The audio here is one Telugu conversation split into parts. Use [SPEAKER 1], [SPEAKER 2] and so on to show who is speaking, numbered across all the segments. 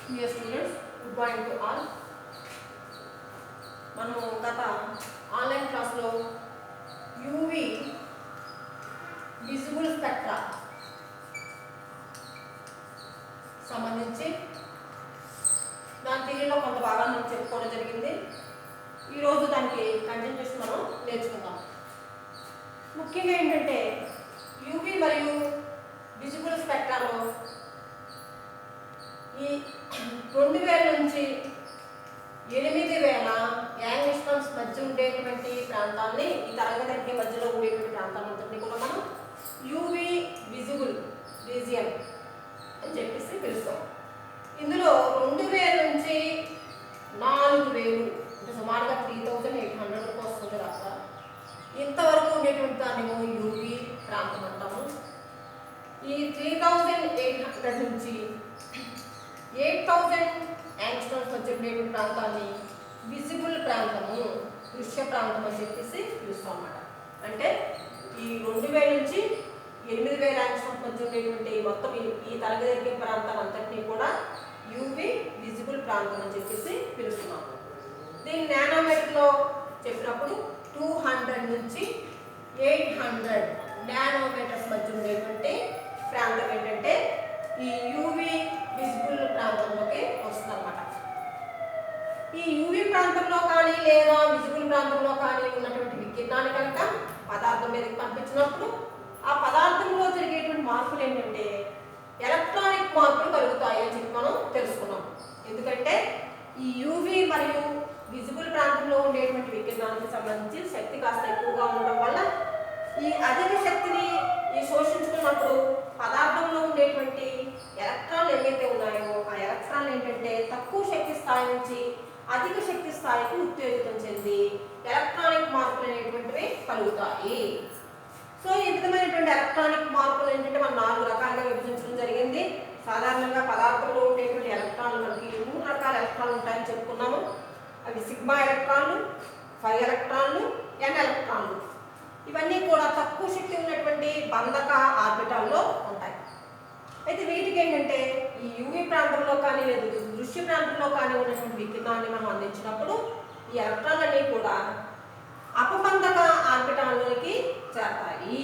[SPEAKER 1] Dear students, good morning to all. మనము గత ఆన్లైన్ క్లాస్లో యూవి విజిబుల్ స్పెక్ట్రా సంబంధించి దాని థియరీలో కొంత భాగాన్ని మనం చెప్పుకోవడం జరిగింది. ఈరోజు దానికి కంటిన్యూషన్ మనం నేర్చుకుందాం. ముఖ్యంగా ఏంటంటే యూవి మరియు విజిబుల్ స్పెక్ట్రాలో ఈ 2000 నుంచి 8000 యాంగిస్టన్స్ మధ్య ఉండేటువంటి ప్రాంతాన్ని, ఈ తరంగదైర్ఘ్య మధ్యలో ఉండేటువంటి ప్రాంతాలంతటినీ కూడా మనం యూవి విజిబుల్ రీజియన్ అని చెప్పేసి పిలుస్తాం. ఇందులో 2000 నుంచి 4000 అంటే సుమారుగా 3800 వరకు వస్తుంది రాక ఇంతవరకు ఉండేటువంటి దాన్ని యూవి ప్రాంతం అంటాము. ఈ 3800 నుంచి 8000 యాంగిస్టన్స్ మధ్య ఉండేటువంటి ప్రాంతాన్ని విజిబుల్ ప్రాంతము, దృశ్య ప్రాంతం అని చెప్పేసి పిలుస్తాం అన్నమాట. అంటే ఈ 2000 నుంచి 8000 యాంగిస్టన్స్ మధ్య ఉండేటువంటి మొత్తం ఈ తరంగదైర్ఘ్య ప్రాంతం అంతటినీ కూడా యూవి విజిబుల్ ప్రాంతం అని చెప్పేసి పిలుస్తున్నాం. దీన్ని నానోమీటర్లో చెప్పినప్పుడు 200 నుంచి 800 నానోమీటర్స్ మధ్య ఉండేటువంటి ప్రాంతం ఏంటంటే ఈ యూవి విజిబుల్ ప్రాంతంలోకి వస్తుందన్నమాట. ఈ యూవి ప్రాంతంలో కానీ లేదా విజిబుల్ ప్రాంతంలో కానీ ఉన్నటువంటి వికిరణాన్ని కనుక పదార్థం మీదకి పంపించినప్పుడు ఆ పదార్థంలో జరిగేటువంటి మార్పులు ఏంటంటే ఎలక్ట్రానిక్ మార్పులు కలుగుతాయి అని చెప్పి మనం తెలుసుకున్నాం. ఎందుకంటే ఈ యూవి మరియు విజిబుల్ ప్రాంతంలో ఉండేటువంటి వికిరణానికి సంబంధించి శక్తి కాస్త ఎక్కువగా ఉండడం వల్ల ఈ అధిక శక్తిని శోషించుకున్నప్పుడు పదార్థంలో ఉండేటువంటి ఎలక్ట్రాన్లు ఏవైతే ఉన్నాయో ఆ ఎలక్ట్రాన్లు ఏంటంటే తక్కువ శక్తి స్థాయి నుంచి అధిక శక్తి స్థాయికి ఉత్తేజితం చెంది ఎలక్ట్రానిక్ మార్పులు అనేటువంటివి కలుగుతాయి. సో ఈ విధమైనటువంటి ఎలక్ట్రానిక్ మార్పులు ఏంటంటే మనం 4 రకాలుగా విభజించడం జరిగింది. సాధారణంగా పదార్థంలో ఉండేటువంటి ఎలక్ట్రాన్లు మనకి 3 రకాల ఎలక్ట్రాన్లు ఉంటాయని చెప్పుకున్నాము. అవి సిగ్మా ఎలక్ట్రాన్లు, ఫై ఎలక్ట్రాన్లు, ఎన్ ఎలక్ట్రాన్లు. ఇవన్నీ కూడా తక్కువ శక్తి ఉన్నటువంటి బంధక ఆర్బిటాల్లో ఉంటాయి. అయితే వీటికి ఏంటంటే ఈ యూవి ప్రాంతంలో కానీ లేదా దృశ్య ప్రాంతంలో కానీ ఉన్నటువంటి వికిరణాన్ని మనం అందించినప్పుడు ఈ ఎలక్ట్రాన్లన్నీ కూడా అపబంధక ఆర్బిటాల్లోకి చేరతాయి.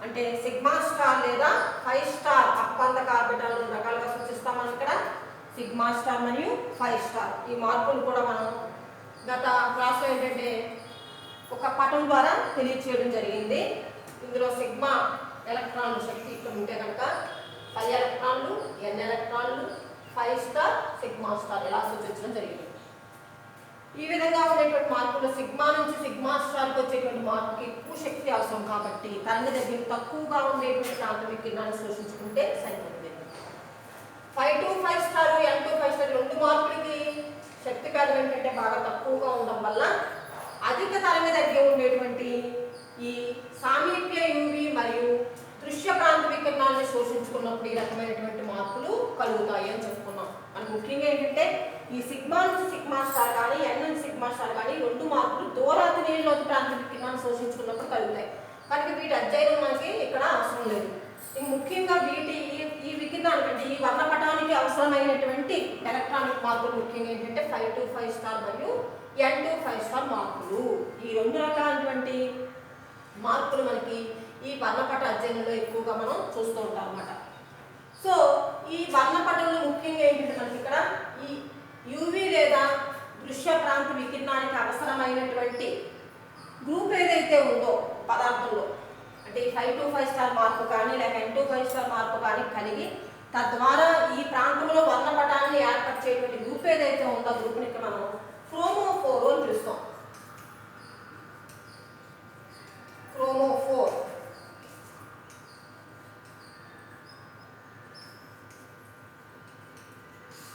[SPEAKER 1] అంటే సిగ్మా స్టార్ లేదా 5 స్టార్ అపబంధక ఆర్బిటాల్ 2 రకాలుగా సూచిస్తాం మనం ఇక్కడ. సిగ్మా స్టార్ మరియు 5 స్టార్. ఈ మార్పులు కూడా మనం గత క్లాస్లో ఏంటంటే ఒక పటం ద్వారా తెలియచేయడం జరిగింది. ఇందులో సిగ్మా ఎలక్ట్రాన్ల శక్తి ఇక్కడ ఉంటే కనుక 5 ఎలక్ట్రాన్లు, ఎన్ ఎలక్ట్రాన్లు, 5 స్టార్, సిగ్మా స్టార్ ఇలా సూచించడం జరిగింది. ఈ విధంగా ఉండేటువంటి మార్పులు సిగ్మా నుంచి సిగ్మా స్టార్కి వచ్చేటువంటి మార్పుకి ఎక్కువ శక్తి అవసరం కాబట్టి తరంగదైర్ఘ్యం తక్కువగా ఉండేటువంటి ప్రాంత వికిరణాన్ని శోషించుకుంటే సరిపోతుంది. 5 to 5 star, N to 5 star 2 మార్పులకి శక్తి పేదం ఏంటంటే బాగా తక్కువగా ఉండడం వల్ల అధిక తరంగదైర్ఘ్యం ఉండేటువంటి ఈ సామీప్య యూవి మరియు దృశ్య ప్రాంత వికిరణాన్ని శోషించుకున్నప్పుడు ఈ రకమైనటువంటి మార్పులు కలుగుతాయి అని చెప్పుకున్నాం. మనకు ముఖ్యంగా ఏంటంటే ఈ సిగ్మా నుంచి సిగ్మా స్టార్ కానీ ఎన్ నుంచి సిగ్మా స్టార్ కానీ 2 మార్పులు దూరాతి లోతు ప్రాంత వికిరణాన్ని శోషించుకున్నప్పుడు కలుగుతాయి. కనుక వీటి అధ్యయనం మనకి ఇక్కడ అవసరం లేదు. ముఖ్యంగా ఈ వికిరణానికి అంటే ఈ వర్ణపటానికి అవసరమైనటువంటి ఎలక్ట్రానిక్ మార్పులు ముఖ్యంగా ఏంటంటే 5 to 5 స్టార్ మరియు ఎన్ టు 5 స్టార్ మార్పులు. ఈ 2 రకాలైనటువంటి మార్పులు మనకి ఈ వర్ణపట అధ్యయనంలో ఎక్కువగా మనం చూస్తూ ఉంటాం అన్నమాట. సో ఈ వర్ణపటంలో ముఖ్యంగా ఏంటంటే మనకి ఇక్కడ ఈ యూవి లేదా దృశ్య ప్రాంత వికిరణానికి అవసరమైనటువంటి గ్రూప్ ఏదైతే ఉందో పదార్థంలో అంటే ఈ 5 to 5 స్టార్ మార్పు కానీ లేక ఎన్ టు 5 స్టార్ మార్పు కానీ కలిగి తద్వారా ఈ ప్రాంతంలో వర్ణపటాన్ని ఏర్పరిచేటువంటి గ్రూప్ ఏదైతే ఉందో ఆ గ్రూప్ని ఇక్కడ మనం క్రోమోఫోర్ అని పిలుస్తాం. క్రోమోఫోర్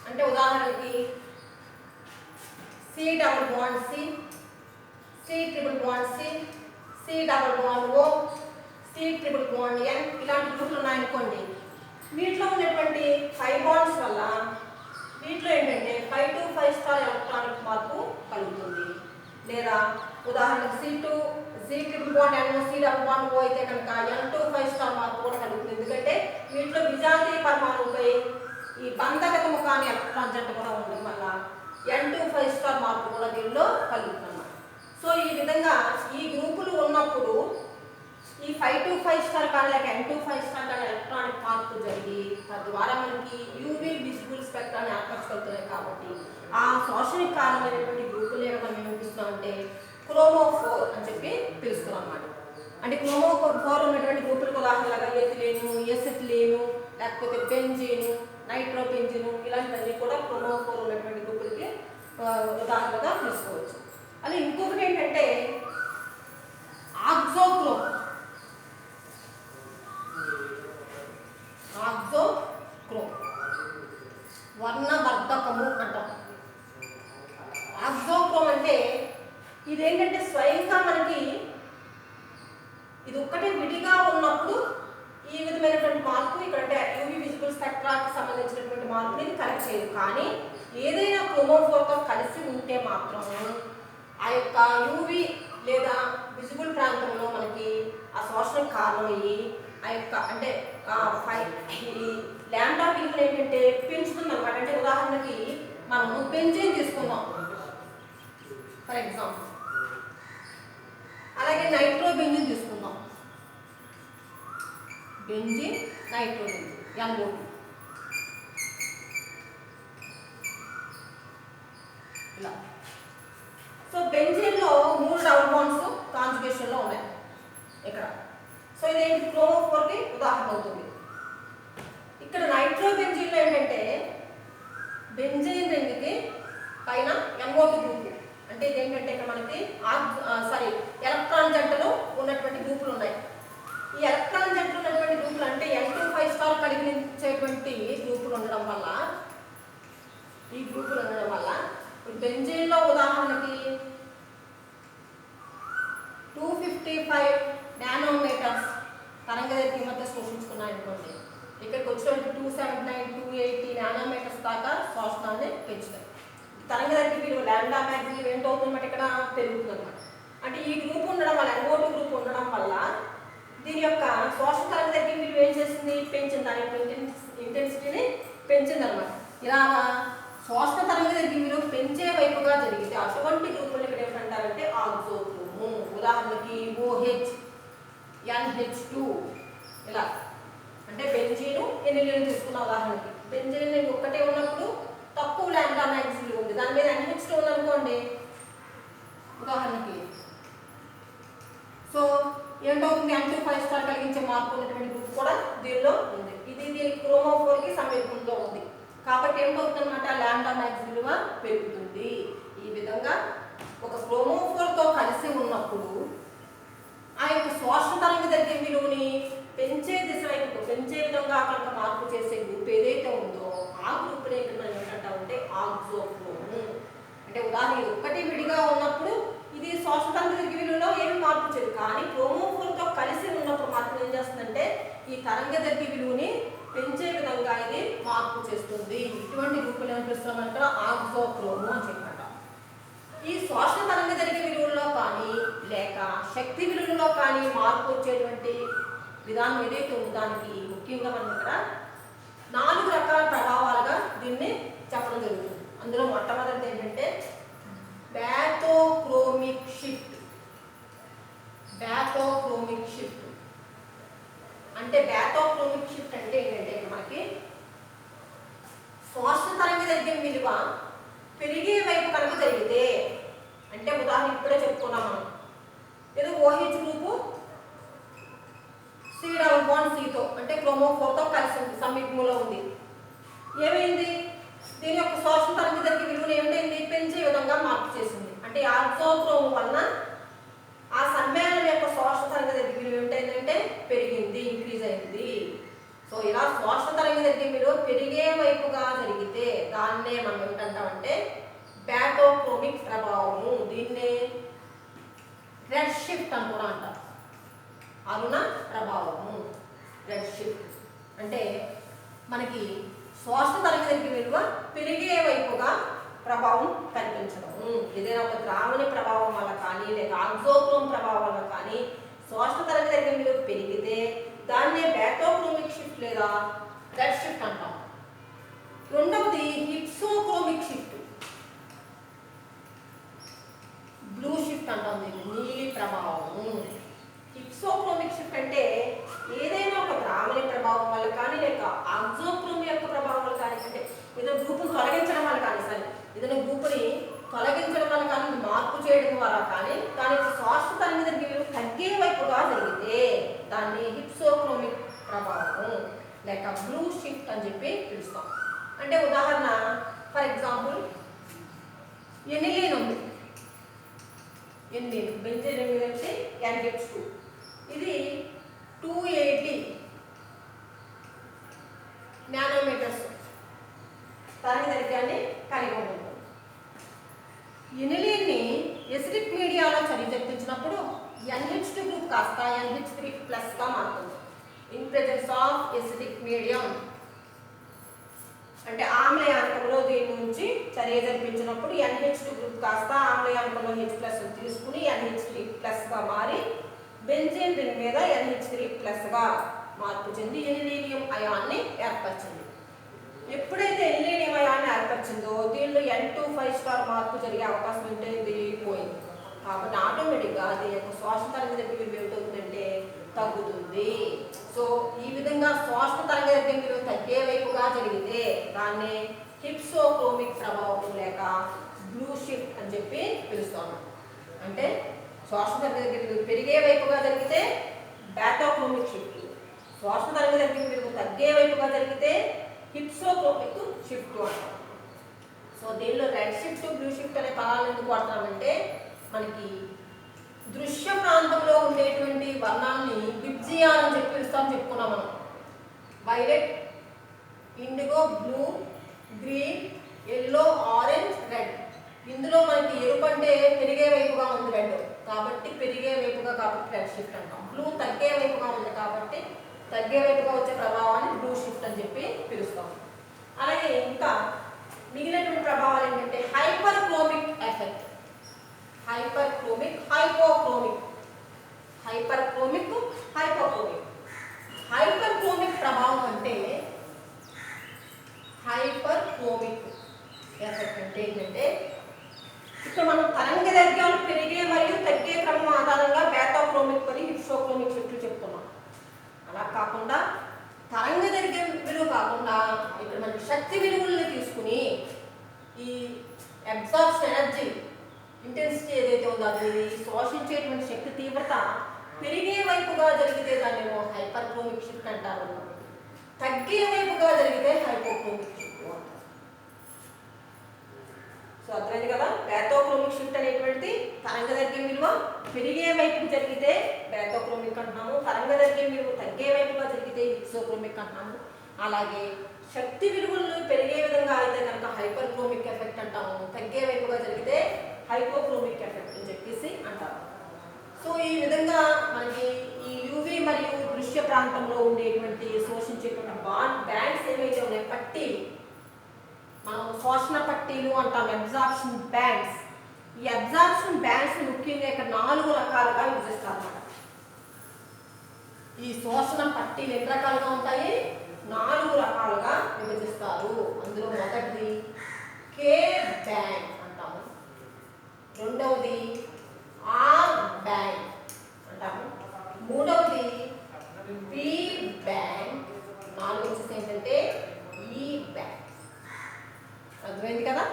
[SPEAKER 1] అంటే ఉదాహరణకి C double bond C, C triple bond C, C double bond O, C triple bond N ఇలాంటి గ్రూపులు ఉన్నాయనుకోండి. వీటిలో ఉన్నటువంటి 5 బాండ్స్ వల్ల వీటిలో ఏంటంటే 5 to 5 స్టార్ ఎలక్ట్రానిక్ మార్పు కలుగుతుంది. లేదా ఉదాహరణకు C triple bond N, C double bond O అయితే కనుక N to 5 స్టార్ మార్పు కూడా కలుగుతుంది. ఎందుకంటే వీటిలో విజాతీయ పరమాణువుపై ఈ ఈ బంధగతము కాని ఎలక్ట్రాన్ జంట కూడా ఉండడం వల్ల N2 మార్పు కూడా దీనిలో కలుగుతుంది. సో ఈ విధంగా ఈ గ్రూపులు ఉన్నప్పుడు ఈ 5 కానీ లేక N2 కానీ ఎలక్ట్రానిక్ మార్పు జరిగి తద్వారా మనకి యూవీ విజిబుల్ స్పెక్ట్రాన్ని ఏర్పరచగలుగుతున్నాయి. కాబట్టి ఆ శోషణకి కారణమైనటువంటి గ్రూపులు మనం ఏమిపిస్తున్నాం అంటే క్రోమోఫోర్ అని చెప్పి పిలుస్తున్నాం అన్నమాట. అంటే క్రోమోఫోర్ ఉన్నటువంటి గ్రూపులకు ఉదాహరణగా ఎసిటిలీను లేకపోతే బెంజీను, నైట్రోబెంజీను ఇలాంటివన్నీ కూడా క్రోమోఫోర్ ఉన్నటువంటి గ్రూపులకి ఉదాహరణగా తీసుకోవచ్చు. అది ఇంకొకటి ఏంటంటే ఆక్సోక్రోమ్. వర్ణవర్ధకము అంటాం. ఆక్సోక్రోమ్ అంటే ఇదేంటంటే స్వయంగా మనకి ఇది ఒక్కటే విడిగా ఉన్నప్పుడు ఈ విధమైనటువంటి మార్పు ఇక్కడ అంటే యూవీ విజిబుల్ స్పెక్ట్రాకి సంబంధించినటువంటి మార్పుని ఇది కరెక్ట్ చేయదు. కానీ ఏదైనా క్రోమోఫోర్తో కలిసి ఉంటే మాత్రం ఆ యొక్క యూవీ లేదా విజిబుల్ ప్రాంతంలో మనకి ఆ శోషణకు కారణమయ్యి ఆ యొక్క అంటే లాంబ్డా విలువలు ఏంటంటే పెంచుతుంది అనమాట. అంటే ఉదాహరణకి మనము బెంజీన్ తీసుకుందాం ఫర్ ఎగ్జాంపుల్, అలాగే నైట్రోబెంజీన్ తీసుకుందాం, బెంజీన్ నైట్రోబెంజీన్ NO2. ఇలా సో బెంజీన్లో 3 డబుల్ బాండ్స్ కాంజుగేషన్లో ఉన్నాయి ఇక్కడ. సో ఇదేంటి క్రోమోఫోర్కి ఉదాహరణ అవుతుంది. ఇక్కడ నైట్రోబెంజీన్లో ఏంటంటే బెంజీన్ రింగ్కి పైన NO2 గ్రూప్. అంటే ఇదేంటంటే ఇక్కడ మనకి ఎలక్ట్రాన్ జంటలు ఉన్నటువంటి గ్రూపులు ఉన్నాయి. ఈ ఎలక్ట్రాన్ జంటలు ఉన్నటువంటి గ్రూపులు అంటే N2 కలిగించేటువంటి గ్రూపులు ఉండడం వల్ల ఇప్పుడు బెంజీన్లో ఉదాహరణకి 255 నానోమీటర్స్ తరంగదైర్ఘ్యం మధ్య శోషించుకున్నాయి అనుకోండి. ఇక్కడికి వచ్చినటువంటి 279, 280 నానోమీటర్స్ దాకా శోషణాన్ని పెంచుతాయి. తరంగదైర్ఘ్య విలువ లాంబ్డా మ్యాక్స్ విలువ ఏంటవుతుందన్నమాట ఇక్కడ పెరుగుతుంది అనమాట. అంటే ఈ గ్రూప్ ఉండడం వల్ల NO2 గ్రూప్ ఉండడం వల్ల దీని యొక్క శోషణ తరంగదైర్ఘ్య విలువ ఏం చేసింది, పెంచింది. దాని యొక్క ఇంటెన్సిటీని పెంచింది అనమాట. ఇలా శోషణ తరంగదైర్ఘ్య విలువ పెంచే వైపుగా జరిగితే అటువంటి గ్రూపులు ఇక్కడ ఏమంటారంటే ఆక్సోక్రోము. ఉదాహరణకి OH, NH2 ఇలా. అంటే బెంజీను ఎనిలీన్ తీసుకున్న ఉదాహరణకి బెంజీన్ ఒక్కటే ఉన్నప్పుడు తక్కువ లాంబ్డా మ్యాక్స్ విలువ ఉంది, దాని మీద NH2 ఉందనుకోండి ఉదాహరణకి. సో ఏంటవుతుంది, N2 కలిగించే మార్పు ఉన్నటువంటి గ్రూప్ కూడా దీనిలో ఉంది. ఇది దీని క్రోమోఫోర్కి సమీపంలో ఉంది కాబట్టి ఏమవుతుంది అనమాట, లాంబ్డా మ్యాక్స్ విలువ పెరుగుతుంది. ఈ విధంగా ఒక క్రోమోఫోర్తో కలిసి ఉన్నప్పుడు ఆ యొక్క శోషణ తరంగదైర్ఘ్య విలువని పెంచే విధంగా కనుక మార్పు చేసే గ్రూప్ ఏదైతే ఉందో ఆ గ్రూప్ ఏమిటంటే ఆక్సోక్రోము. అంటే ఉదాహరణ ఇది ఒక్కటి విడిగా ఉన్నప్పుడు ఇది శోషణ తరంగదైర్ఘ్య విలువలో ఏమి మార్పు చేయదు. కానీ క్రోమోఫోర్తో కలిసి ఉన్నప్పుడు మాత్రం ఏం చేస్తుందంటే ఈ తరంగదైర్ఘ్య విలువని పెంచే విధంగా ఇది మార్పు చేస్తుంది. ఇటువంటి గ్రూపులు ఏమనిపిస్తామంటే ఆక్సోక్రోము అని చెప్పారు. ఈ శోషణ తరంగదైర్ఘ్య విలువల్లో కానీ లేక శక్తి విలువల్లో కానీ మార్పు వచ్చేటువంటి విధానం ఏదైతే ఉందో దానికి ముఖ్యంగా మనం ఇక్కడ 4 రకాల ప్రభావాలుగా దీన్ని చెప్పడం జరుగుతుంది. అందులో మొట్టమొదటిది ఏంటంటే బ్యాథోక్రోమిక్ షిఫ్ట్. అంటే బ్యాథోక్రోమిక్ షిఫ్ట్ అంటే ఏంటంటే మనకి శోషణ తరంగదైర్ఘ్యం విలువ పెరిగే వైపు కనుక జరిగితే, అంటే ఉదాహరణ ఇప్పుడే చెప్పుకున్నాం మనం, ఏదో OH గ్రూపు C�తో అంటే క్రోమోఫోర్తో కలిసి ఉంది, సమీపంలో ఉంది. ఏమైంది, దీని యొక్క శోషణ తరంగదైర్ఘ్య విలువను ఏమిటైంది, పెంచే విధంగా మార్పు చేసింది. అంటే ఆక్సోక్రోమ్ వలన ఆ సమ్మేళనం యొక్క శోషణ తరంగదైర్ఘ్య విలువ ఏమిటైందంటే పెరిగింది, ఇంక్రీజ్ అయింది. సో ఇలా శోషణ తరంగదైర్ఘ్య విలువ పెరిగే వైపుగా జరిగితే దాన్నే మనం ఏమిటంటామంటే బ్యాథోక్రోమిక్ ప్రభావము. దీన్నే రెడ్ షిఫ్ట్ అని కూడా అంటారు. అరుణ ప్రభావము, రెడ్ షిఫ్ట్ అంటే మనకి శోషణ తరంగదైర్ఘ్య విలువ పెరిగే వైపుగా ప్రభావం కనిపించడం. ఏదైనా ఒక ద్రావణి ప్రభావం వల్ల కానీ లేక ఆక్సోక్రోమ్ ప్రభావం వల్ల కానీ శోషణ తరంగదైర్ఘ్య విలువ పెరిగితే దాన్నే బ్యాథోక్రోమిక్ షిఫ్ట్ లేదా రెడ్ షిఫ్ట్ అంటాం. రెండవది హిప్సోక్రోమిక్ షిఫ్ట్, బ్లూ షిఫ్ట్ అంటాం దీన్ని, నీలి ప్రభావం. హిప్సోక్రోమిక్ షిఫ్ట్ అంటే ఏదైనా ఒక ద్రావణి ప్రభావం వల్ల కానీ లేక ఆక్సోక్రోమి యొక్క ప్రభావం వల్ల కానీ, అంటే ఏదైనా గ్రూపును తొలగించడం వల్ల కానీ, సరే ఏదైనా గ్రూపుని తొలగించడం వల్ల కానీ మార్పు చేయడం ద్వారా కానీ దాని శాశ్వత తరంగదైర్ఘ్యం తగ్గే వైపుగా జరిగితే దాన్ని హిప్సోక్రోమిక్ ప్రభావం లేక బ్లూ షిఫ్ట్ అని చెప్పి పిలుస్తాం. అంటే ఉదాహరణ ఫర్ ఎగ్జాంపుల్ ఎనిలీన్ ఉంది, ఎనిలీన్ బెంజీన్ అంటే NH2, ఇది 280 నానోమీటర్స్ తరంగదైర్ఘ్యాన్ని కలిగి ఉంటుంది. ఎనిలీన్ని ఎసిడిక్ మీడియాలో చర్చించినప్పుడు NH2 గ్రూప్ కాస్త NH3+ గా మారుతుంది. In presence of acidic medium అంటే ఆమ్లయానకంలో దీని నుంచి చర్య జరిపించినప్పుడు NH2 గ్రూప్ కాస్త ఆమ్లయానకంలో H+ తీసుకుని NH3+ గా మారి బెంజీన్ రింగ్ మీద NH3+ గా మార్పు చెంది ఎనిలీనియం అయాన్ని ఏర్పరిచింది. ఎప్పుడైతే ఎనిలీనియం అయాన్ని ఏర్పరిచిందో దీనిలో N2 మార్పు జరిగే అవకాశం ఉంటే ఇది పోయింది. కాబట్టి ఆటోమేటిక్గా దీని యొక్క శ్వాస తరంగదైర్ఘ్యం ఏమవుతుందంటే తగ్గుతుంది. సో ఈ విధంగా శ్వాస తరంగదైర్ఘ్యం తగ్గే వైపుగా జరిగితే దాన్ని హిప్సోక్రోమిక్ ప్రభావం లేక బ్లూ షిఫ్ట్ అని చెప్పి పిలుస్తాము. అంటే శ్వాస తరంగదైర్ఘ్యం పెరిగే వైపుగా జరిగితే బేటాక్రోమిక్ షిఫ్ట్, శ్వాస తరంగదైర్ఘ్యం తగ్గే వైపుగా జరిగితే హిప్సోక్రోమిక్ షిఫ్ట్ అంటాం. సో దీనిలో రెడ్ షిఫ్ట్ బ్లూ షిఫ్ట్ అనే పదాలను ఎందుకు వాడతామంటే మనకి దృశ్య ప్రాంతంలో ఉండేటువంటి వర్ణాలని విబ్జియాన్ అని చెప్పి పిలుస్తామని చెప్పుకున్నాం మనం. Violet, IndiGo, blue, green, yellow, orange, red. ఇందులో మనకి ఎరుపు అంటే పెరిగే వైపుగా ఉంది రెడ్, కాబట్టి పెరిగే వైపుగా కాబట్టి రెడ్ షిఫ్ట్ అంటాం. బ్లూ తగ్గే వైపుగా ఉంది కాబట్టి తగ్గే వైపుగా వచ్చే ప్రభావాన్ని బ్లూ షిఫ్ట్ అని చెప్పి పిలుస్తాం. అలాగే ఇంకా మిగిలినటువంటి ప్రభావాలు ఏంటంటే hyper chronic effect, hyper chronic, hypochromic, hyper chronic, hypochromic. Hyper chronic ప్రభావం అంటే హైపర్ క్రోమిక్ ఎఫెక్ట్ అంటే ఏంటంటే ఇక్కడ మనం తరంగదైర్ఘ్యాలు పెరిగే మరియు తగ్గే క్రమం ఆధారంగా బేటాక్రోమిక్ మరియు హిప్సోక్రోమిక్ షిఫ్ట్లు చెప్తున్నాం. అలా కాకుండా తరంగదైర్ఘ్యం విలువ కాకుండా ఇక్కడ మనకి శక్తి విలువలను తీసుకుని ఈ అబ్జార్ప్షన్ ఎనర్జీ ఇంటెన్సిటీ ఏదైతే ఉందో అది శోషించేటువంటి శక్తి తీవ్రత పెరిగే వైపుగా జరిగితే దాన్ని హైపర్ క్రోమిక్ షిఫ్ట్ అంటారు. తగ్గే వైపుగా జరిగితే హైపోక్రోమిక్ షిఫ్ట్ అంటారు. సో అర్థమైంది కదా, బేటాక్రోమిక్ షిఫ్ట్ అనేటువంటి తరంగదైర్ఘ్యం విలువ పెరిగే వైపు జరిగితే బేటాక్రోమిక్ అంటున్నాము, తరంగదైర్ఘ్యం విలువ తగ్గే వైపుగా జరిగితే హిప్సోక్రోమిక్ అంటున్నాము. అలాగే శక్తి విలువలు పెరిగే విధంగా అయితే కనుక హైపర్ క్రోమిక్ ఎఫెక్ట్ అంటాము, తగ్గే వైపుగా జరిగితే హైపోక్రోమిక్ ఎఫెక్ట్ అని చెప్పేసి అంటారు. సో ఈ విధంగా మనకి ఈ యూవీ మరియు దృశ్య ప్రాంతంలో ఉండేటువంటి శోషించేటువంటి బ్యాండ్స్ ఏవైతే ఉన్నాయో పట్టీలు, మనం శోషణ పట్టీలు అంటాం, అబ్జార్ప్షన్ బ్యాండ్స్. ఈ అబ్జార్ప్షన్ బ్యాండ్స్ ముఖ్యంగా ఇక్కడ 4 రకాలుగా విభజిస్తారు అన్నమాట. ఈ శోషణ పట్టీలు ఎన్ని రకాలుగా ఉంటాయి? 4 రకాలుగా విభజిస్తారు. అందులో మొదటిది కే బ్యాండ్ అంటాము, రెండవది ఆర్ బ్యాండ్ అంటాము, మూడవది బి బ్యాండ్, నాలుగవది వచ్చేసి ఏంటంటే ఈ బ్యాండ్. అర్థమైంది కదా.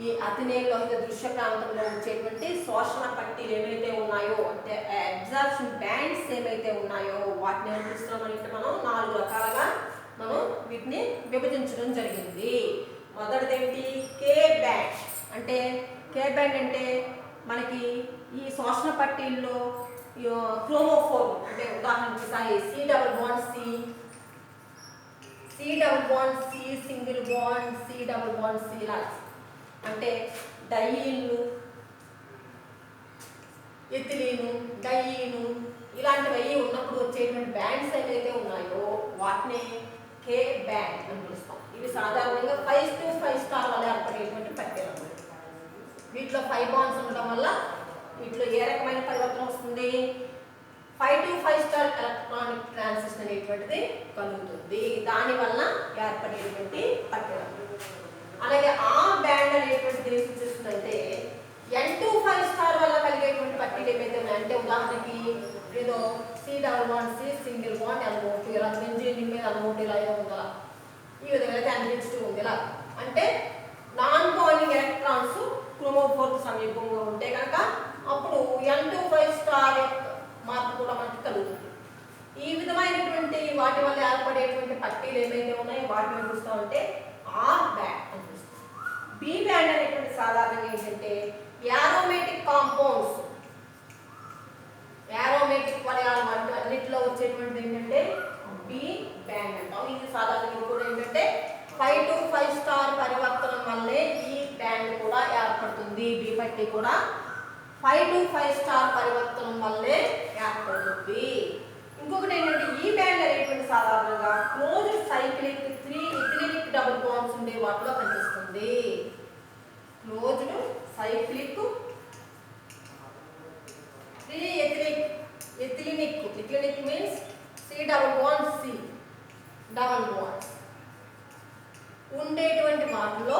[SPEAKER 1] ఈ అతినేలోహిత దృశ్య ప్రాంతంలో వచ్చేటువంటి శోషణ పట్టీలు ఏవైతే ఉన్నాయో అంటే అబ్జార్ప్షన్ బ్యాండ్స్ ఏవైతే ఉన్నాయో వాటిని ఏమిస్తున్నామంటే మనం 4 రకాలుగా మనం వీటిని విభజించడం జరిగింది. మొదటిది ఏంటి? కే బ్యాండ్. అంటే కే బ్యాండ్ అంటే మనకి ఈ శోషణ పట్టీల్లో క్రోమోఫోర్ అంటే ఉదాహరణకి C double bond C, C double bond C, single bond C double bond C ఇలా అంటే డయీన్లు, ఎథిలీను, డయీను ఇలాంటివి ఉన్నప్పుడు వచ్చేటువంటి బ్యాండ్స్ ఏవైతే ఉన్నాయో వాటిని కే బ్యాండ్ అని పిలుస్తాం. ఇవి సాధారణంగా 5 to 5 స్టార్ వల్ల ఏర్పడేటువంటి పట్టీలు. వీటిలో 5 బాండ్స్ ఉండడం వల్ల వీటిలో ఏ రకమైన పరివర్తన వస్తుంది? 5 to 5 స్టార్ ఎలక్ట్రానిక్ ట్రాన్సిషన్ అనేటువంటిది కలుగుతుంది. దానివల్ల ఏర్పడేటువంటి పట్టణం. అలాగే ఆ బ్యాండ్ అనేటువంటిది ఏం సూచిస్తుందంటే N25 స్టార్ వల్ల కలిగేటువంటి పట్టీలు ఏవైతే ఉన్నాయి అంటే ఉదాహరణకి ఏదో C11C సింగిల్ బాండ్ N2 ఇలా బెంజీన్ మీద N2 ఇలా ఉందా, ఈ విధంగా అయితే N2 ఉంది. ఇలా అంటే నాన్ పాయింటింగ్ ఎలక్ట్రాన్స్ క్రోమోఫోర్ సమీపంగా ఉంటే కనుక అప్పుడు N25 స్టార్ యొక్క మార్పు కూడా మనకి కలుగుతుంది. ఈ విధమైనటువంటి వాటి వల్ల ఏర్పడేటువంటి పట్టీలు ఏవైతే ఉన్నాయో వాటిని చూస్తామంటే ఆర్ బ్యాండ్ అని చూస్తాం. బి బ్యాండ్ అనేటువంటి సాధారణంగా ఏంటంటే యారోమేటిక్ కాంపౌండ్స్, యారోమేటిక్ వలయాలు వాటి అన్నింటిలో వచ్చేటువంటి ఏంటంటే బి బ్యాండ్ అంటాం. ఇది సాధారణంగా కూడా ఏంటంటే 5 to 5 స్టార్ పరివర్తనం వల్లే ఈ బ్యాండ్ కూడా ఏర్పడుతుంది. బి పట్టీ కూడా 5 to 5 స్టార్ పరివర్తనం వల్లే ఏర్పడుతుంది. ఇంకొకటి ఏంటంటే ఈ బ్యాండ్ అనేటువంటి సాధారణంగా closed cyclic 3 ethylic double bonds ఉండే వాటిలో కనిపిస్తుంది. Closed cyclic 3 ethylic means C double bond C double bonds ఉండేటువంటి వాటిలో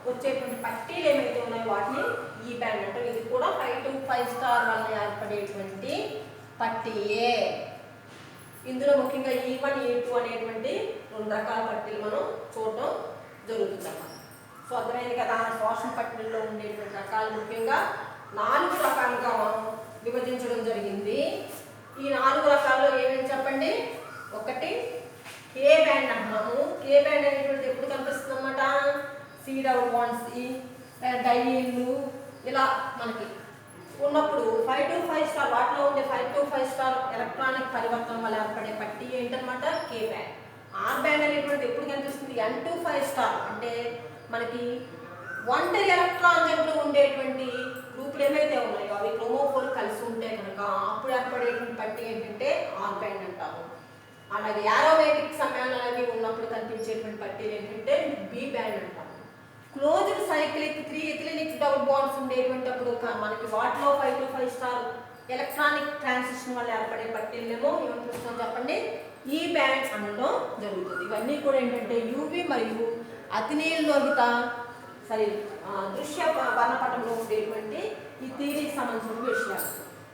[SPEAKER 1] వచ్చేటువంటి పట్టీలు ఏమైతే ఉన్నాయో వాటిని ఈ బ్యాండ్ అంటే ఇది కూడా 5 to 5 స్టార్ వల్ల ఏర్పడేటువంటి పట్టీయే. ఇందులో ముఖ్యంగా E1 E2 అనేటువంటి 2 రకాల పట్టీలు మనం చూడటం జరుగుతుంది అన్నమాట. సో అర్థమైంది కదా. శోషణ పట్టీల్లో ఉండేటువంటి రకాలు ముఖ్యంగా 4 రకాలుగా మనం విభజించడం జరిగింది. ఈ 4 రకాల్లో ఏమేమి చెప్పండి. ఒకటి కే బ్యాండ్ అంటున్నాము. కే బ్యాండ్ అనేటువంటిది ఎప్పుడు కనిపిస్తుంది అన్నమాట. C డబుల్ బాండ్ C డైలు ఇలా మనకి ఉన్నప్పుడు 5 to 5 స్టార్ వాటిలో ఉండే 5 to 5 స్టార్ ఎలక్ట్రానిక్ పరివర్తనం వల్ల ఏర్పడే పట్టీ ఏంటన్నమాట కే బ్యాండ్. ఆర్ బ్యాండ్ అనేటువంటిది ఎప్పుడు కనిపిస్తుంది. N to 5 స్టార్ అంటే మనకి ఒంటరి ఎలక్ట్రాన్ జంటలు ఉండేటువంటి గ్రూపులు ఏవైతే ఉన్నాయో అవి క్రోమోఫోర్ కలిసి ఉంటే కనుక అప్పుడు ఏర్పడేటువంటి పట్టీ ఏంటంటే ఆర్ బ్యాండ్ అంటాము. అలాగే యారోమేటిక్ సమ్మేళనాలు ఉన్నప్పుడు కనిపించేటువంటి పట్టీలు ఏంటంటే బి బ్యాండ్ అంటాము. Closed cyclic 3 ethylic double bonds ఉండేటువంటిప్పుడు మనకి వాటిలో 5 to 5 స్టార్ ఎలక్ట్రానిక్ ట్రాన్సిషన్ వల్ల ఏర్పడే పట్టీలేమో ఏమని చూస్తాం చెప్పండి ఈ బ్యాండ్స్ అనడం జరుగుతుంది. ఇవన్నీ కూడా ఏంటంటే యూవి మరియు అతినీలలోహిత దృశ్య వర్ణపటంలో ఉండేటువంటి ఈ థియరీకి సంబంధించిన విషయాలు.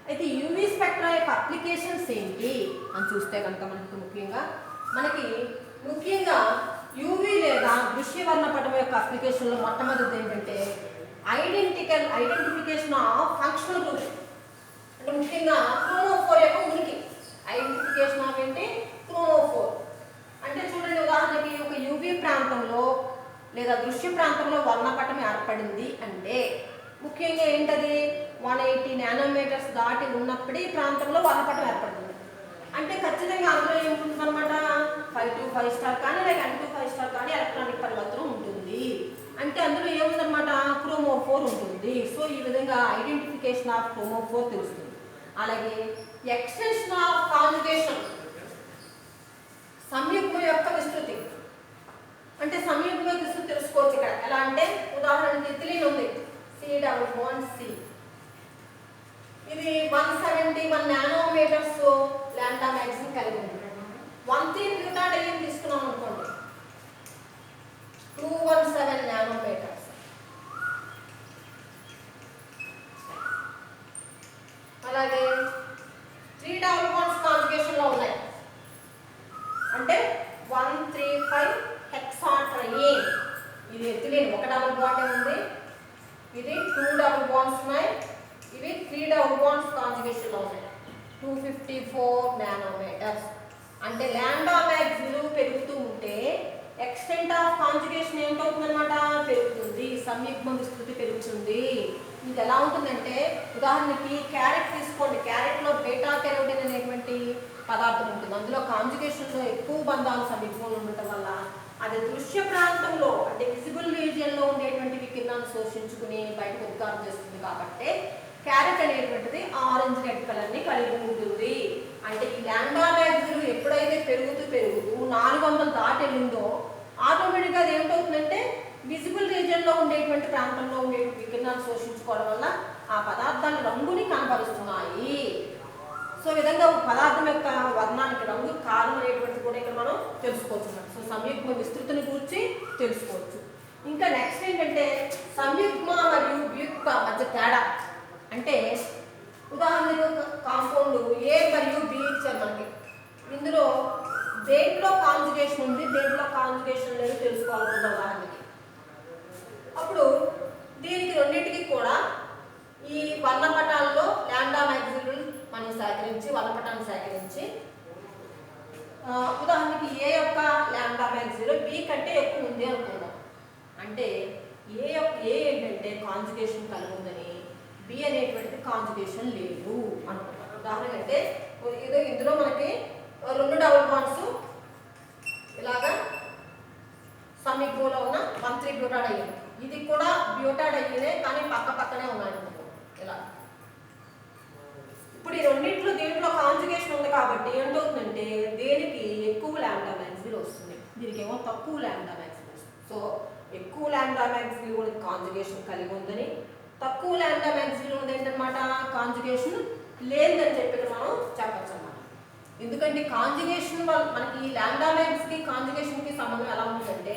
[SPEAKER 1] అయితే యూవి స్పెక్ట్రా యొక్క అప్లికేషన్స్ ఏంటి అని చూస్తే కనుక మనకి ముఖ్యంగా యూవి లేదా దృశ్య వర్ణపటం యొక్క అప్లికేషన్లో మొట్టమొదటి ఏంటంటే ఐడెంటిఫికేషన్ ఆఫ్ ఫంక్షనల్ గ్రూప్. అంటే ముఖ్యంగా క్రోమోఫోర్ యొక్క ఉనికి. ఐడెంటిఫికేషన్ ఆఫ్ ఏంటి క్రోమోఫోర్ అంటే చూడండి ఉదాహరణకి ఒక యూవి ప్రాంతంలో లేదా దృశ్య ప్రాంతంలో వర్ణపటం ఏర్పడింది అంటే ముఖ్యంగా ఏంటది 180 నానోమీటర్స్ దాటి ఉన్నప్పుడే ఈ ప్రాంతంలో వర్ణపటం ఏర్పడుతుంది. అంటే ఖచ్చితంగా అందులో ఏముంటుంది అనమాట 5 to 5 స్టార్ కానీ లేక N to 5 స్టార్ కానీ ఎలక్ట్రానిక్ పరివర్తనం ఉంటుంది. అంటే అందులో ఏముందనమాట క్రోమోఫోర్ ఉంటుంది. సో ఈ విధంగా ఐడెంటిఫికేషన్ ఆఫ్ క్రోమోఫోర్ తెలుస్తుంది. అలాగే ఎక్స్టెన్షన్ ఆఫ్ కాంజుగేషన్ సంయుగ్మ యొక్క విస్తృతి. అంటే సంయుగ్మ విస్తృతి తెలుసుకోవచ్చు ఇక్కడ ఎలా అంటే ఉదాహరణకి ఎథిలీన్ ఉంది C డబుల్ బాండ్ C ఇది 171 నానోమీటర్స్ లాంబ్డా మ్యాక్సిమం కలిగి ఉంది. 13 బ్యూటాడైన్ తీసుకున్నాం అనుకోండి 217 నానోమీటర్స్. అలాగే 3 డబుల్ బాండ్స్ కాంజుగేషన్ లో ఉన్నాయి అంటే 135 హెక్సాట్రైన్. ఇది ఎథిలీన్ ఒక డబుల్ బాండ్ ఉంది, ఇది 2 డబుల్ బాండ్స్ ఉన్నాయి, ఇవి 3 డబుల్ బాండ్స్ కాంజుగేషన్ లో ఉన్నాయి 254 నానోమీటర్స్. అంటే లాంబ్డా మ్యాక్స్ విలువ పెరుగుతూ ఉంటే ఎక్స్టెంట్ ఆఫ్ కాంజుగేషన్ ఏమిటవుతుందన్నమాట పెరుగుతుంది, సంయుగ్మ విస్తృతి పెరుగుతుంది. ఇది ఎలా ఉంటుందంటే ఉదాహరణకి క్యారెట్ తీసుకోండి. క్యారెట్లో బీటా కెరోటిన్ అనేటువంటి పదార్థం ఉంటుంది. అందులో కాంజుగేషన్లో ఎక్కువ బంధాలు సమీపంలో ఉండటం వల్ల అది దృశ్య ప్రాంతంలో అంటే విజిబుల్ రీజియన్లో ఉండేటువంటి వికిరణాన్ని శోషించుకుని బయటకు ఉద్గారం చేస్తుంది. కాబట్టి క్యారెట్ అనేటువంటిది ఆరెంజ్ రెడ్ కలర్ని కలిగి ఉంటుంది. అంటే ఈ లాంబ్డా మ్యాక్స్ విలువ ఎప్పుడైతే పెరుగుతూ 400 దాటి వెళ్ళిందో ఆటోమేటిక్గా అది ఏమిటవుతుందంటే విజిబుల్ రీజియన్లో ఉండేటువంటి ప్రాంతంలో ఉండే వికిరణాన్ని శోషించుకోవడం వల్ల ఆ పదార్థాల రంగుని కనబరుస్తున్నాయి. సో విధంగా పదార్థం యొక్క వర్ణానికి రంగు కారణం అనేటువంటి కూడా ఇక్కడ మనం తెలుసుకోవచ్చు అన్నమాట. సో సంయుగ్మ విస్తృతిని గురించి తెలుసుకోవచ్చు. ఇంకా నెక్స్ట్ ఏంటంటే సంయుగ్మ మరియు వ్యుత్క మధ్య తేడా. అంటే ఉదాహరణకు కాంపౌండ్ ఏ మరియు బి ఇచ్చారు మనకి. ఇందులో దేంట్లో కాంజుగేషన్ ఉంది, దేంట్లో కాంజుగేషన్ లేదు తెలుసుకోవాలనుకుంటాం ఉదాహరణకి. అప్పుడు దీనికి రెండింటికి కూడా ఈ వర్ణపటాల్లో లాంబ్డా మ్యాక్సిమం మనం సేకరించి వర్ణపటాన్ని సేకరించి ఉదాహరణకి ఏ యొక్క లాంబ్డా మ్యాక్సిమం బి కంటే ఎక్కువ ఉంది అనుకుందాం. అంటే ఏ ఏంటంటే కాంజుగేషన్ కలిగి ఉందని, బి అనేటువంటిది కాంజుగేషన్ లేదు అనుకుంటాం. ఉదాహరణ అంటే ఏదో ఇందులో మనకి 2 డబుల్ బాండ్స్ ఇలాగా సంయుగ్మంలో ఉన్న 1,3 బ్యూటాడ్ అయ్యింది. ఇది కూడా బ్యూటాడ్ అయ్యిందే కానీ పక్క పక్కనే ఉన్నాయి అనుకుంటాం ఇలా. ఇప్పుడు ఈ రెండింటిలో దీంట్లో కాంజుగేషన్ ఉంది కాబట్టి ఏంటవుతుందంటే దేనికి ఎక్కువ లాంబ్డా మ్యాక్సిమం వస్తుంది, దీనికి ఏమో తక్కువ లాంబ్డా మ్యాక్సిమం వస్తుంది. సో ఎక్కువ లాంబ్డా మ్యాక్సిమం కాంజుగేషన్ కలిగి ఉందని, తక్కువ లాంబ్డా మ్యాక్సిమం ఉంది ఏంటన్నమాట కాంజుగేషన్ లేదని చెప్పి మనం చెప్పచ్చు అన్నమాట. ఎందుకంటే కాంజుగేషన్ వల్ల మనకి లాంబ్డా మ్యాక్స్కి కాంజుగేషన్కి సంబంధం ఎలా ఉంటుందంటే,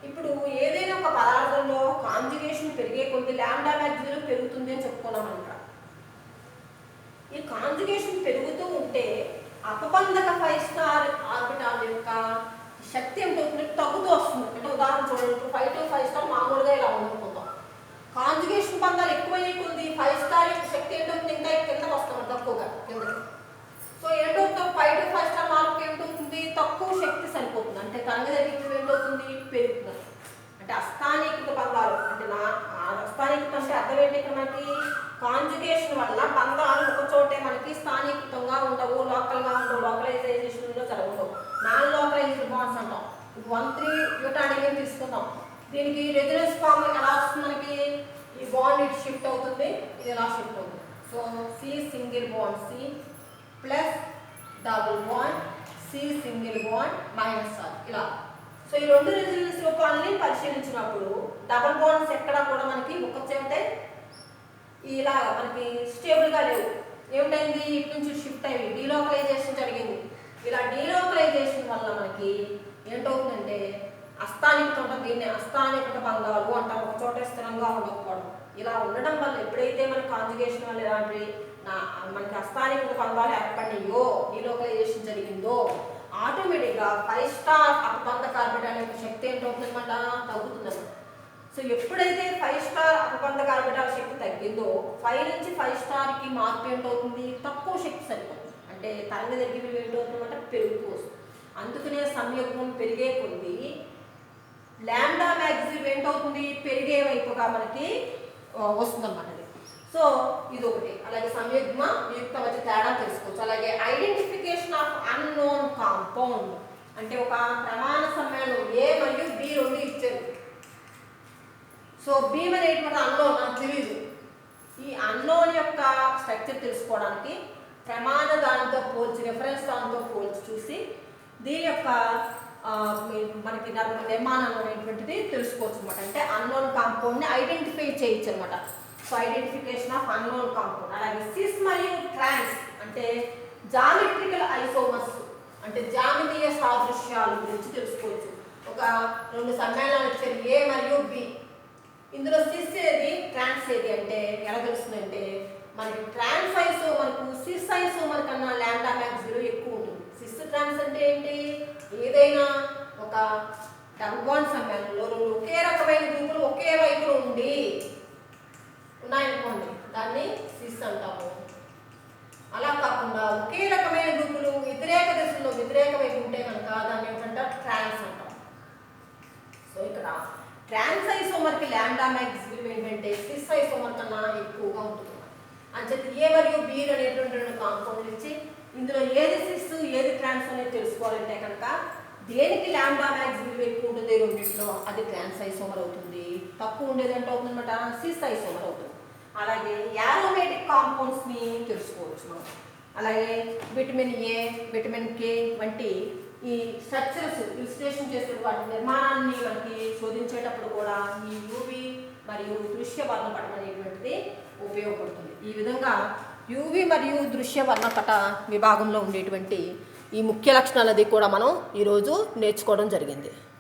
[SPEAKER 1] ఇప్పుడు ఏదైనా ఒక పదార్థంలో కాంజుగేషన్ పెరిగే కొద్ది లాంబ్డా మ్యాక్సిమం పెరుగుతుంది అని చెప్పుకున్నాం అనమాట. ఈ కాంజుగేషన్ పెరుగుతూ ఉంటే అపబంధక 5 స్టార్ ఆర్బిటాల్ యొక్క శక్తి ఏమిటవుతుంది తగ్గుతూ వస్తుంది. అంటే ఉదాహరణ చూడండి 5 to 5 స్టార్ మామూలుగా ఇలా ఉండుకుందాం. కాంజుగేషన్ బంధాలు ఎక్కువయ్యే కొద్ది 5 స్టార్ యొక్క శక్తి ఏంటవుతుంది ఇంకా కిందకు వస్తుంది తక్కువగా కిందకి. సో ఏంటవుతుంది 5 to 5 స్టార్ మార్పు ఏమిటవుతుంది తక్కువ శక్తి సరిపోతుంది. అంటే తరంగదైర్ఘ్యం ఏంటవుతుంది పెరుగుతుంది. అంటే అస్థానీకృత బంధాలు అంటే అస్థానీకృతం అంటే అర్థం ఏంటి ఇక్కడ మనకి కాంజుగేషన్ వల్ల బంధాలు ఒక చోటే మనకి స్థానీకృతంగా ఉండవు, లోకల్గా ఉండవు, లోకలైజేషన్లో జరగవు. నాన్ లోకలైజ్డ్ బాండ్స్ అంటాం. 1,3 బ్యూటాడిన్ తీసుకుందాం. దీనికి రెజొనెన్స్ ఫార్మ్ ఎలా వస్తుంది మనకి ఈ బాండ్ ఇటు షిఫ్ట్ అవుతుంది, ఇది ఎలా షిఫ్ట్ అవుతుంది. So C single bond C plus double bond C single bond minus R ఇలా. సో ఈ రెండు రెజొనెన్స్ రూపాలని పరిశీలించినప్పుడు డబుల్ బాండ్స్ ఎక్కడ కూడా మనకి ఒక చోటే ఇలా మనకి స్టేబుల్గా లేవు. ఏమిటైంది ఇటు నుంచి షిఫ్ట్ అయ్యి డీలోకలైజేషన్ జరిగింది. ఇలా డీలోకలైజేషన్ వల్ల మనకి ఏంటవుతుందంటే అస్థానికత ఉంటుంది. దీన్ని అస్థానికత బంధాలు అంటాం. ఒక చోట స్థిరంగా ఉండకపోవడం. ఇలా ఉండడం వల్ల ఎప్పుడైతే మన కాంజుగేషన్ వల్ల ఇలాంటి మనకి అస్థానికత బంధాలు ఏర్పడినాయో డీలోకలైజేషన్ జరిగిందో ఆటోమేటిక్గా 5 స్టార్ అపబంధక ఆర్బిటాల్ యొక్క శక్తి ఏంటవుతుందన్నమాట తగ్గుతుందన్నమాట. సో ఎప్పుడైతే 5 స్టార్ అపబంధక ఆర్బిటాల్ శక్తి తగ్గిందో 5 నుంచి 5 స్టార్కి మార్పు ఏంటవుతుంది తక్కువ శక్తి సరిపోతుంది. అంటే తరంగదైర్ఘ్యం ఏంటవుతుందంటే పెరుగుతూ వస్తుంది. అందుకనే సంయుగ్మం పెరిగే కొద్ది లాంబ్డా మ్యాక్సిమం ఏంటవుతుంది పెరిగే వైపుగా మనకి వస్తుందన్నమాట. సో ఇది ఒకటి. అలాగే సంయుగ్మ వియుక్త మధ్య తేడా తెలుసుకోవచ్చు. అలాగే ఐడెంటిఫికేషన్ ఆఫ్ అన్నోన్ కాంపౌండ్ అంటే ఒక ప్రమాణ సమ్మేళనం ఏ మరియు బి రెండు ఇచ్చారు. సో బి అనేటువంటి అన్నోన్ నాకు తెలియదు. ఈ అన్నోన్ యొక్క స్ట్రక్చర్ తెలుసుకోవడానికి ప్రమాణ దానితో పోల్చి రిఫరెన్స్ దానితో పోల్చి చూసి దీని యొక్క మనకి నిర్మాణం అనేటువంటిది తెలుసుకోవచ్చు అనమాట. అంటే అన్నోన్ కాంపౌండ్ని ఐడెంటిఫై చేయొచ్చు అనమాట. So identification of unknown compound. అలాగే సిస్ మరియు ట్రాన్స్ అంటే జామెట్రికల్ ఐసోమర్స్ అంటే జామితీయ సాదృశ్యాల గురించి తెలుసుకోవచ్చు. ఒక 2 సమ్మేళనాలు ఇచ్చారు ఏ మరియు బి. ఇందులో సిస్ ఏది ట్రాన్స్ ఏది అంటే ఎలా తెలుస్తుందంటే మనకి ట్రాన్స్ ఐసోమర్కు సిస్ ఐసోమర్ కన్నా లాంబ్డా మ్యాక్సిమం ఎక్కువ ఉంటుంది. సిస్ ట్రాన్స్ అంటే ఏంటి ఏదైనా ఒక డబుల్ బాండ్ సమ్మేళనంలో 2 ఒకే రకమైన గ్రూపులు ఒకే వైపులో ఉండి ఉన్నాయనుకోండి దాన్ని సిస్ అంటాము. అలా కాకుండా ఒకే రకమైన గ్రూపులు వ్యతిరేక దిశలో వ్యతిరేక వైపు ఉంటే కనుక దాన్ని ఏంటంటే ట్రాన్స్ అంటాం. సో ఇక్కడ ట్రాన్స్ ఐసోమర్కి లాంబ్డా మ్యాక్సిమం ఏంటంటే సిస్ ఐసోమర్ కన్నా ఎక్కువగా ఉంటుంది. అంచేత ఏ మరియు బి అనేటువంటి 2 కాంపౌండ్లు ఇచ్చి ఇందులో ఏది సిస్ ఏది ట్రాన్స్ అనేది తెలుసుకోవాలంటే కనుక దేనికి లాంబ్డా మ్యాక్సిమం ఎక్కువ ఉంటుంది రెండింటిలో అది ట్రాన్స్ ఐసోమర్ అవుతుంది. తక్కువ ఉండేది అంటే అవుతుందన్నమాట సిస్ ఐసోమర్ అవుతుంది. అలాగే యారోమేటిక్ కాంపౌండ్స్ని తెలుసుకోవచ్చు మనం. అలాగే విటమిన్ ఏ విటమిన్ కే వంటి ఈ స్ట్రక్చర్స్ విశ్లేషణ చేసే వాటి నిర్మాణాన్ని మనకి శోధించేటప్పుడు కూడా ఈ యూవి మరియు దృశ్య వర్ణపటం అనేటువంటిది ఉపయోగపడుతుంది. ఈ విధంగా యూవి మరియు దృశ్య వర్ణపట విభాగంలో ఉండేటువంటి ఈ ముఖ్య లక్షణాలది కూడా మనం ఈరోజు నేర్చుకోవడం జరిగింది.